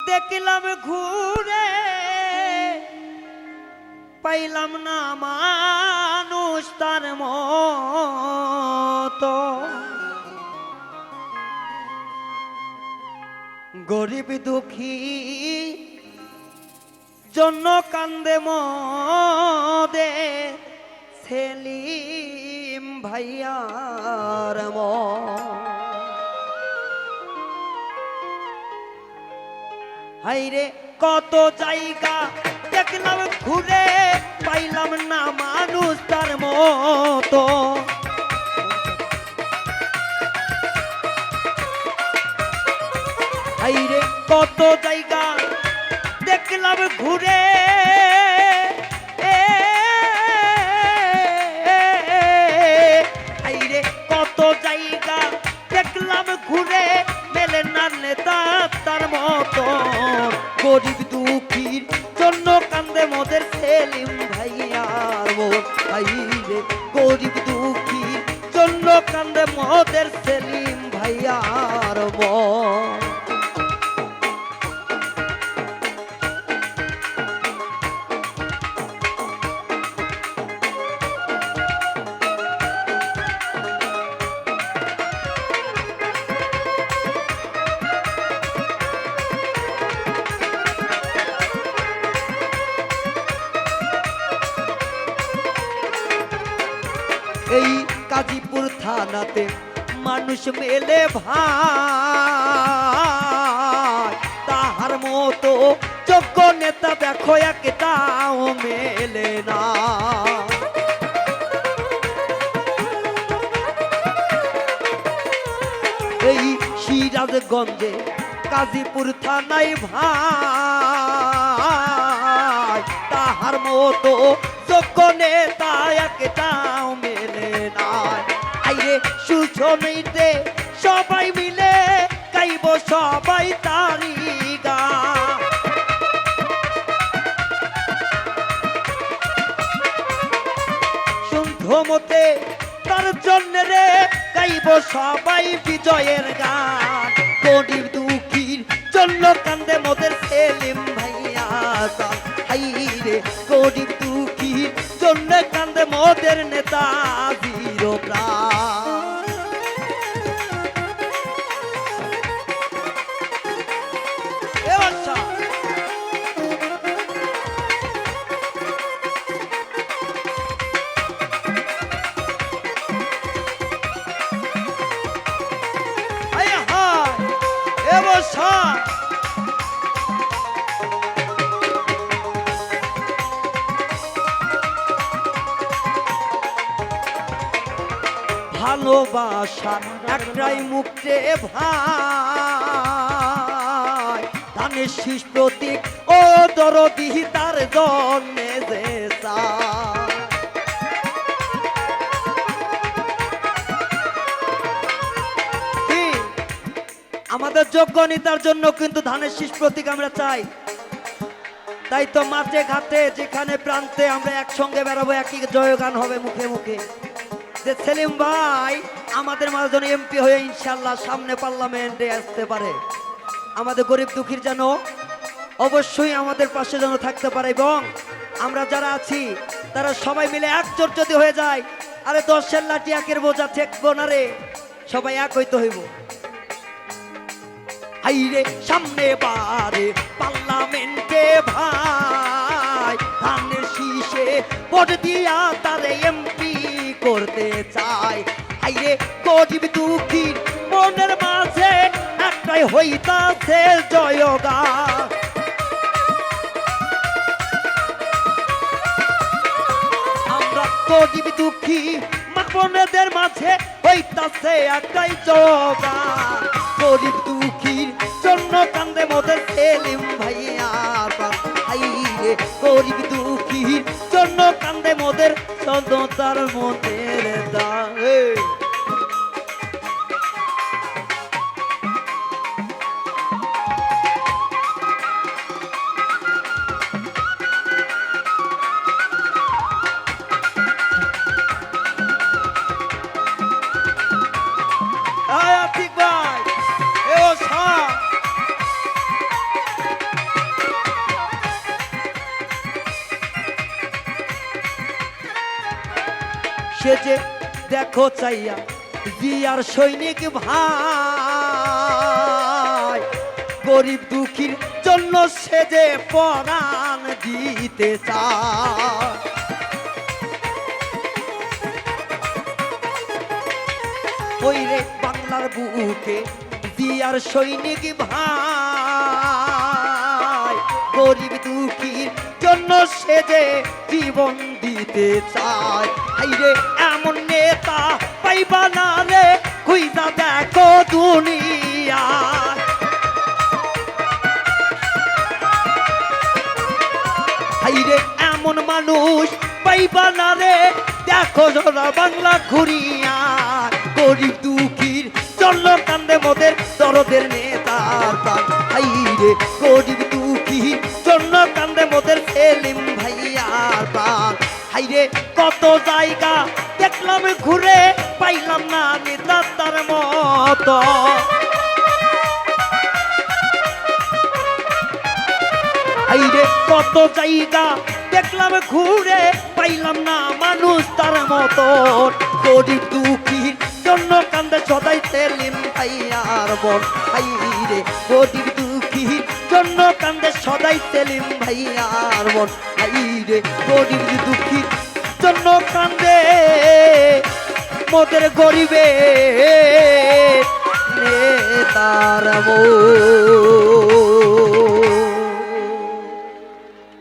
দেখলাম ঘুরে পাইলাম না মানুষ তার মতো, গরিব দুঃখী জন্য কান্দে মদে সেলিম ভাইয়ার হাইরে কত জায়গা দেখলাম ঘুরে পাইলাম না মানুষ তার মতো, হাইরে কত জায়গা দেখলাম ঘুরে হাইরে কত জায়গা দেখলাম ঘুরে মেলে না নেতা তার মতো, গরিব দুঃখীর জন্য কান্দে মোদের সেলিম ভাইয়ার বোন, হাইরে গরিব দুঃখীর জন্য কান্দে মোদের সেলিম ভাইয়ার বোন। এই গাজীপুর থানাতে মানুষ মেলে ভাই, তাহার মতো যোগ্য নেতা দেখো একটাও মেলে না, এই সিরাজগঞ্জে গাজীপুর থানায় ভাই, তাহার মতো যোগ্য নেতা একটাও মেলে না, আইরে সুশোনিতে সবাই মিলে গাইব সবাই তারি গান, শুদ্ধমতে তার জন্য রে গাইব সবাই বিজয়ের গান, গরিব দুঃখীর জন্য কান্দে মোদের সেলিম ভাইয়া, হাইরে গরিব দুঃখীর জন্য কান্দে মোদের নেতা জিরো প্রাণ। ভালোবাসা একটাই মুক্তে ভাই, ধানের শীষ প্রতীক ও দরদি তার জন্মে যে আমাদের যোগ্য নেতার জন্য কিন্তু ধানের শীষ প্রতীক আমরা চাই, তাই তো মাঠে ঘাটে যেখানে প্রান্তে আমরা একসঙ্গে বেড়াবো, একই জয়গান হবে মুখে মুখে যে সেলিম ভাই আমাদের মাঝে যেন এমপি হয়ে ইনশাল্লাহ সামনে পার্লামেন্টে আসতে পারে, আমাদের গরিব দুঃখীর যেন অবশ্যই আমাদের পাশে যেন থাকতে পারে, এবং আমরা যারা আছি তারা সবাই মিলে একজোট যদি হয়ে যায়, আরে 10 লাঠি একের বোঝা ঠেকবো না রে, সবাই এক হইতে হইব। আইরে সামনে বারে পার্লামেন্টে ভাই, ধানের শীষে ভোট দিয়া তারে এমপি করতে চাই, আইরে গরিব দুঃখীর মনের মাঝে একটাই হইতাছে জয়গান, আমরা গরিব দুঃখী মা বোনেদের মাঝে হইতাছে একটাই জয়গান, গরিব দুঃখীর জন্য কান্দে মোদের সেলিম ভাইয়া, হাইরে গরিব দুঃখীর জন্য কান্দে মোদের সদতার মনের দান। সে যে দেখো চাইয়া জিয়ার সৈনিক ভাই, গরিব দুঃখীর জন্য সে যে প্রাণ দিতে চায়। ওই রে বাংলার বুকে জিয়ার সৈনিক ভাই, গরিব দুঃখীর জন্য সে যে জীবন দিতে চায়। হাই রে এমন নেতা পাইবা না রে, খুঁজা দেখো দুনিয়া। হাই রে এমন মানুষ পাইবা না রে, দেখো সারা বাংলা ঘুরিয়া। গরিব দুঃখীর জন্য কান্দে মোদের দরদের নেতার প্রাণ। হাই রে গরিব দুঃখীর জন্য কান্দে মোদের সেলিম ভাইয়ার প্রাণ। হাই রে কত জায়গা দেখলাম ঘুরে, পাইলাম না নেতা তার মতো। হাই রে কত জায়গা দেখলাম ঘুরে, পাইলাম না মানুষ তার মতো। গরিব দুঃখীর জন্য কান্দে সদাই সেলিম ভাইয়ার মন। হাই রে গরিব দুঃখীর জন্য কান্দে সদাই সেলিম ভাইয়ার মন। হাই রে গরিব দুঃখীর জন্য কান্দে মোদের গরিবে নেতার মন।